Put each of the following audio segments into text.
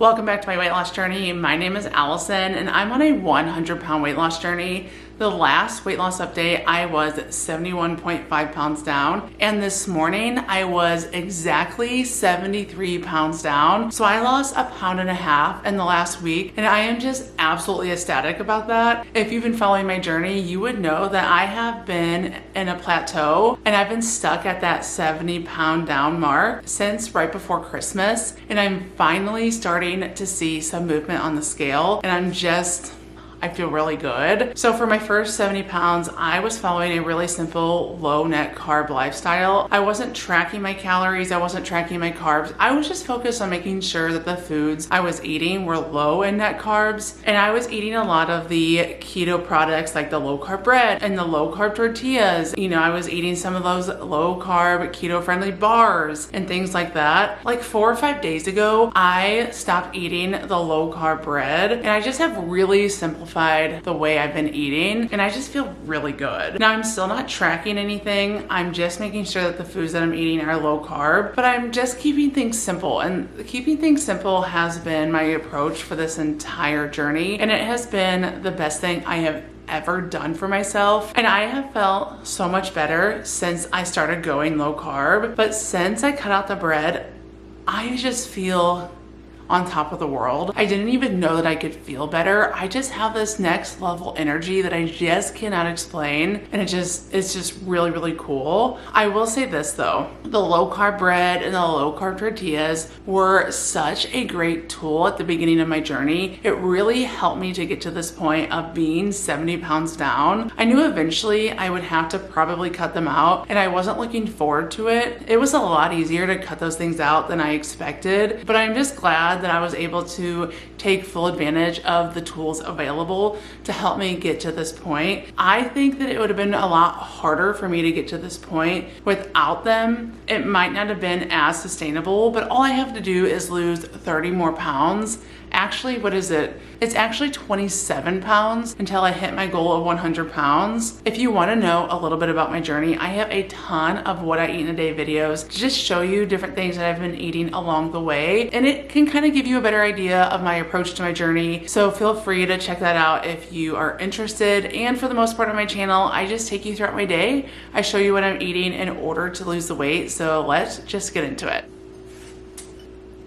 Welcome back to my weight loss journey. My name is Allison and I'm on a 100-pound weight loss journey. The last weight loss update, I was 71.5 pounds down, and this morning I was exactly 73 pounds down. So I lost 1.5 pounds in the last week, and I am just absolutely ecstatic about that. If you've been following my journey, you would know that I have been in a plateau and I've been stuck at that 70-pound down mark since right before Christmas, and I'm finally starting to see some movement on the scale, and I feel really good. So for my first 70 pounds, I was following a really simple low net carb lifestyle. I wasn't tracking my calories. I wasn't tracking my carbs. I was just focused on making sure that the foods I was eating were low in net carbs. And I was eating a lot of the keto products like the low carb bread and the low carb tortillas. You know, I was eating some of those low carb keto friendly bars and things like that. Like 4 or 5 days ago, I stopped eating the low carb bread, and I just have really simplified the way I've been eating, and I just feel really good. Now, I'm still not tracking anything. I'm just making sure that the foods that I'm eating are low carb, but I'm just keeping things simple, and keeping things simple has been my approach for this entire journey, and it has been the best thing I have ever done for myself. And I have felt so much better since I started going low carb, but since I cut out the bread, I just feel on top of the world. I didn't even know that I could feel better. I just have this next level energy that I just cannot explain, and it's just really, really cool. I will say this though, the low carb bread and the low carb tortillas were such a great tool at the beginning of my journey. It really helped me to get to this point of being 70 pounds down. I knew eventually I would have to probably cut them out, and I wasn't looking forward to it. It was a lot easier to cut those things out than I expected, but I'm just glad that I was able to take full advantage of the tools available to help me get to this point. I think that it would have been a lot harder for me to get to this point without them. It might not have been as sustainable, but all I have to do is lose 30 more pounds. Actually, what is it? It's actually 27 pounds until I hit my goal of 100 pounds. If you want to know a little bit about my journey, I have a ton of what I eat in a day videos to just show you different things that I've been eating along the way. And it can kind of give you a better idea of my approach to my journey. So feel free to check that out if you are interested. And for the most part on my channel, I just take you throughout my day. I show you what I'm eating in order to lose the weight. So let's just get into it.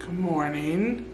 Good morning.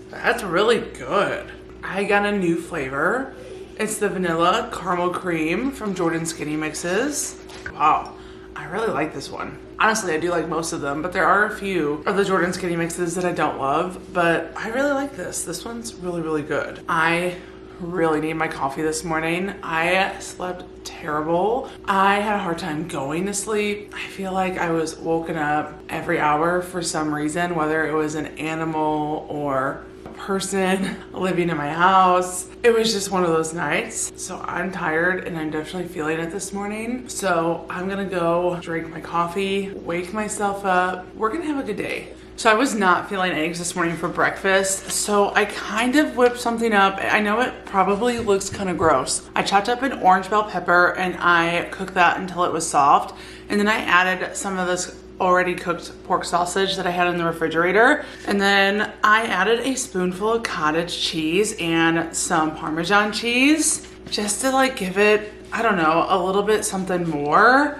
That's really good. I got a new flavor. It's the vanilla caramel cream from Jordan Skinny Mixes. Wow, I really like this one. Honestly, I do like most of them, but there are a few of the Jordan Skinny Mixes that I don't love, but I really like this. This one's really, really good. I really need my coffee this morning. I slept terrible. I had a hard time going to sleep. I feel like I was woken up every hour for some reason, whether it was an animal or a person living in my house. It was just one of those nights. So I'm tired and I'm definitely feeling it this morning. So I'm gonna go drink my coffee, wake myself up. We're gonna have a good day. So I was not feeling eggs this morning for breakfast, so I kind of whipped something up. I know it probably looks kind of gross. I chopped up an orange bell pepper and I cooked that until it was soft. And then I added some of this already cooked pork sausage that I had in the refrigerator. And then I added a spoonful of cottage cheese and some Parmesan cheese just to like give it, I don't know, a little bit something more.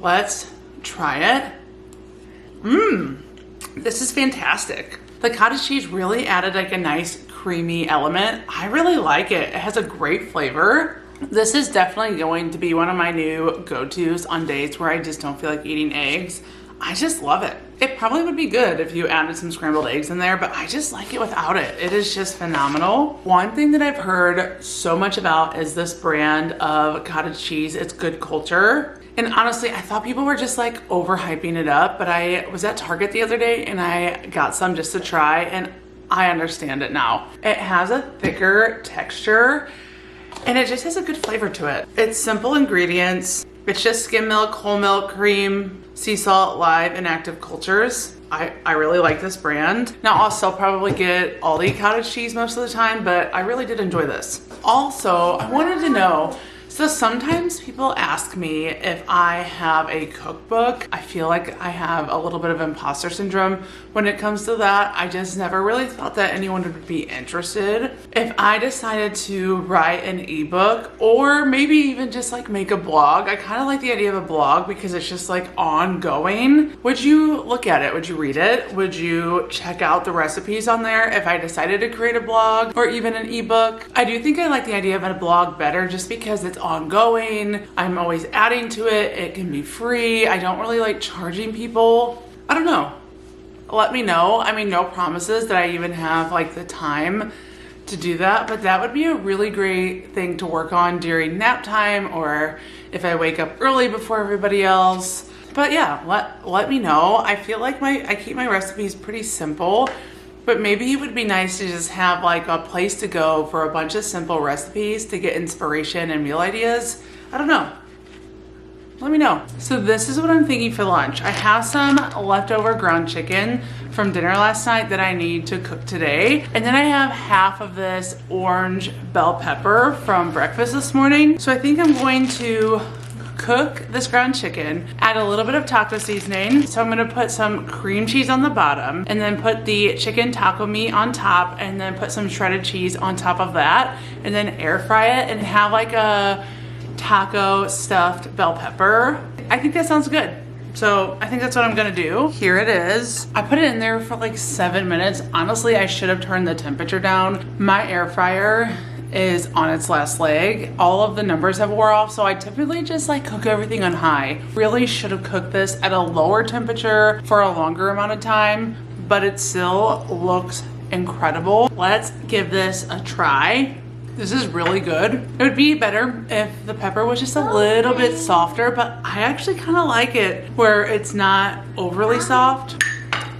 Let's try it. This is fantastic. The cottage cheese really added like a nice creamy element. I really like it. It has a great flavor. This is definitely going to be one of my new go-tos on days where I just don't feel like eating eggs. I just love it. It probably would be good if you added some scrambled eggs in there, but I just like it without it. It is just phenomenal. One thing that I've heard so much about is this brand of cottage cheese. It's Good Culture. And honestly, I thought people were just like overhyping it up, but I was at Target the other day and I got some just to try, and I understand it now. It has a thicker texture and it just has a good flavor to it. It's simple ingredients. It's just skim milk, whole milk, cream, sea salt, live, and active cultures. I really like this brand. Now I'll still probably get Aldi cottage cheese most of the time, but I really did enjoy this. Also, I wanted to know, So sometimes people ask me if I have a cookbook. I feel like I have a little bit of imposter syndrome when it comes to that. I just never really thought that anyone would be interested. If I decided to write an ebook or maybe even just like make a blog, I kind of like the idea of a blog because it's just like ongoing. Would you look at it? Would you read it? Would you check out the recipes on there if I decided to create a blog or even an ebook? I do think I like the idea of a blog better just because it's ongoing. I'm always adding to it. It can be free. I don't really like charging people. I don't know. Let me know. I mean, no promises that I even have like the time to do that, but that would be a really great thing to work on during nap time or if I wake up early before everybody else. But yeah, let me know. I feel like I keep my recipes pretty simple, but maybe it would be nice to just have like a place to go for a bunch of simple recipes to get inspiration and meal ideas. I don't know. Let me know. So this is what I'm thinking for lunch. I have some leftover ground chicken from dinner last night that I need to cook today. And then I have half of this orange bell pepper from breakfast this morning. So I think I'm going to cook this ground chicken, add a little bit of taco seasoning. So I'm gonna put some cream cheese on the bottom and then put the chicken taco meat on top and then put some shredded cheese on top of that and then air fry it and have like a taco stuffed bell pepper. I think that sounds good. So I think that's what I'm gonna do. Here it is. I put it in there for like 7 minutes. Honestly, I should have turned the temperature down. My air fryer is on its last leg. All of the numbers have wore off, so I typically just like cook everything on high. Really should have cooked this at a lower temperature for a longer amount of time, but it still looks incredible. Let's give this a try. This is really good. It would be better if the pepper was just a little bit softer, but I actually kind of like it where it's not overly soft.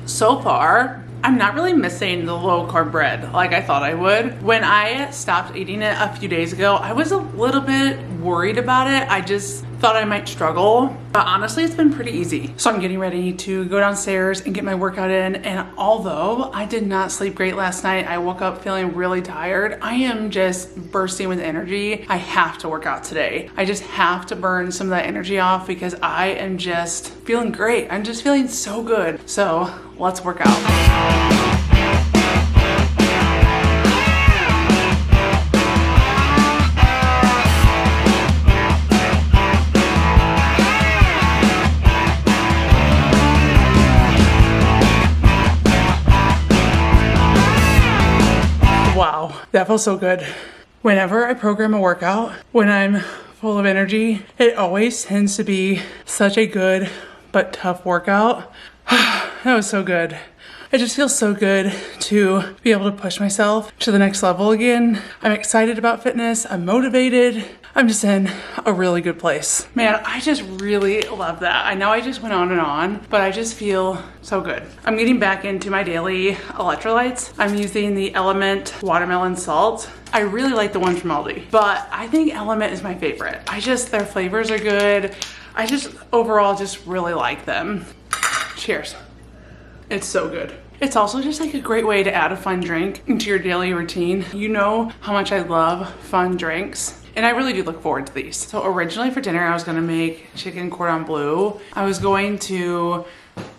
So far, I'm not really missing the low carb bread like I thought I would. When I stopped eating it a few days ago, I was a little bit worried about it. I just thought I might struggle, but honestly, it's been pretty easy. So I'm getting ready to go downstairs and get my workout in. And although I did not sleep great last night, I woke up feeling really tired. I am just bursting with energy. I have to work out today. I just have to burn some of that energy off because I am just feeling great. I'm just feeling so good. So let's work out. Wow, that felt so good. Whenever I program a workout, when I'm full of energy, it always tends to be such a good but tough workout. That was so good. It just feels so good to be able to push myself to the next level again. I'm excited about fitness. I'm motivated. I'm just in a really good place. Man, I just really love that. I know I just went on, but I just feel so good. I'm getting back into my daily electrolytes. I'm using the Element watermelon salt. I really like the one from Aldi, but I think Element is my favorite. Their flavors are good. I just overall just really like them. Cheers. It's so good. It's also just like a great way to add a fun drink into your daily routine. You know how much I love fun drinks. And I really do look forward to these. So originally for dinner, I was gonna make chicken cordon bleu. I was going to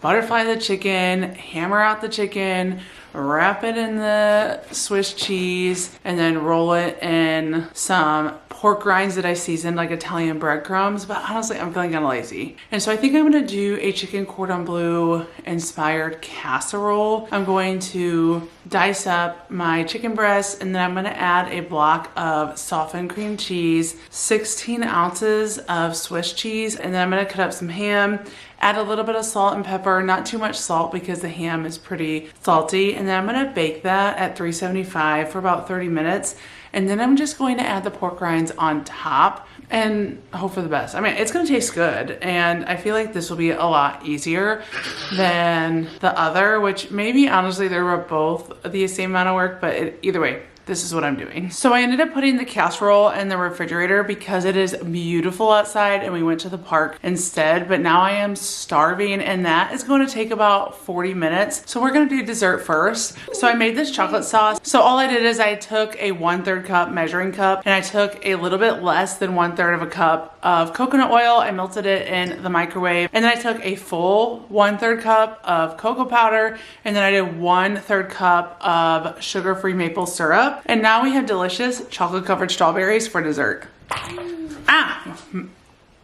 butterfly the chicken, hammer out the chicken, wrap it in the Swiss cheese, and then roll it in some pork rinds that I seasoned like Italian breadcrumbs, but honestly, I'm feeling kind of lazy. And so I think I'm gonna do a chicken cordon bleu inspired casserole. I'm going to dice up my chicken breast, and then I'm gonna add a block of softened cream cheese, 16 ounces of Swiss cheese, and then I'm gonna cut up some ham, add a little bit of salt and pepper, not too much salt because the ham is pretty salty, and then I'm gonna bake that at 375 for about 30 minutes. And then I'm just going to add the pork rinds on top and hope for the best. I mean, it's gonna taste good, and I feel like this will be a lot easier than the other, which maybe honestly they were both the same amount of work, but either way, this is what I'm doing. So I ended up putting the casserole in the refrigerator because it is beautiful outside and we went to the park instead, but now I am starving and that is going to take about 40 minutes. So we're gonna do dessert first. So I made this chocolate sauce. So all I did is I took a 1/3 cup measuring cup and I took a little bit less than 1/3 of a cup of coconut oil. I melted it in the microwave and then I took a full 1/3 cup of cocoa powder and then I did 1/3 cup of sugar-free maple syrup. And now we have delicious chocolate covered strawberries for dessert.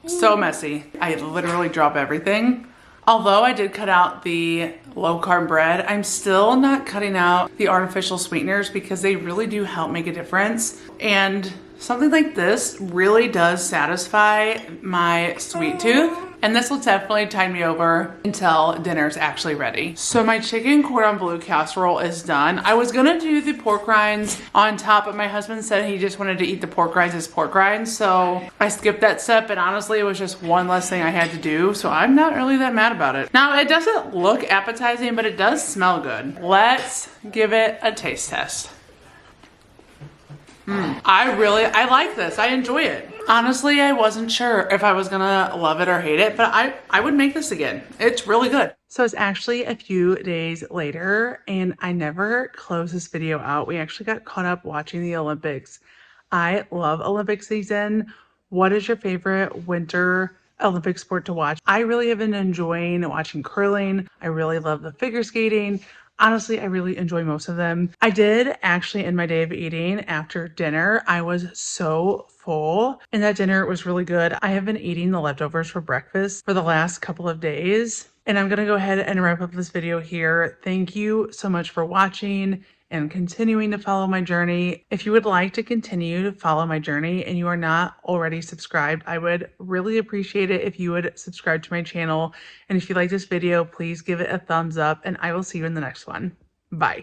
So messy. I literally drop everything. Although I did cut out the low carb bread, I'm still not cutting out the artificial sweeteners because they really do help make a difference. And something like this really does satisfy my sweet tooth. And this will definitely tide me over until dinner's actually ready. So my chicken cordon bleu casserole is done. I was gonna do the pork rinds on top, but my husband said he just wanted to eat the pork rinds as pork rinds. So I skipped that step, and honestly, it was just one less thing I had to do. So I'm not really that mad about it. Now, it doesn't look appetizing, but it does smell good. Let's give it a taste test. I like this. I enjoy it. Honestly, I wasn't sure if I was gonna love it or hate it, but I would make this again. It's really good. So it's actually a few days later and I never closed this video out. We actually got caught up watching the Olympics. I love Olympic season. What is your favorite winter Olympic sport to watch? I really have been enjoying watching curling. I really love the figure skating. Honestly, I really enjoy most of them. I did actually end my day of eating after dinner. I was so full and that dinner was really good. I have been eating the leftovers for breakfast for the last couple of days. And I'm gonna go ahead and wrap up this video here. Thank you so much for watching and continuing to follow my journey. If you would like to continue to follow my journey and you are not already subscribed, I would really appreciate it if you would subscribe to my channel. And if you like this video, please give it a thumbs up and I will see you in the next one. Bye.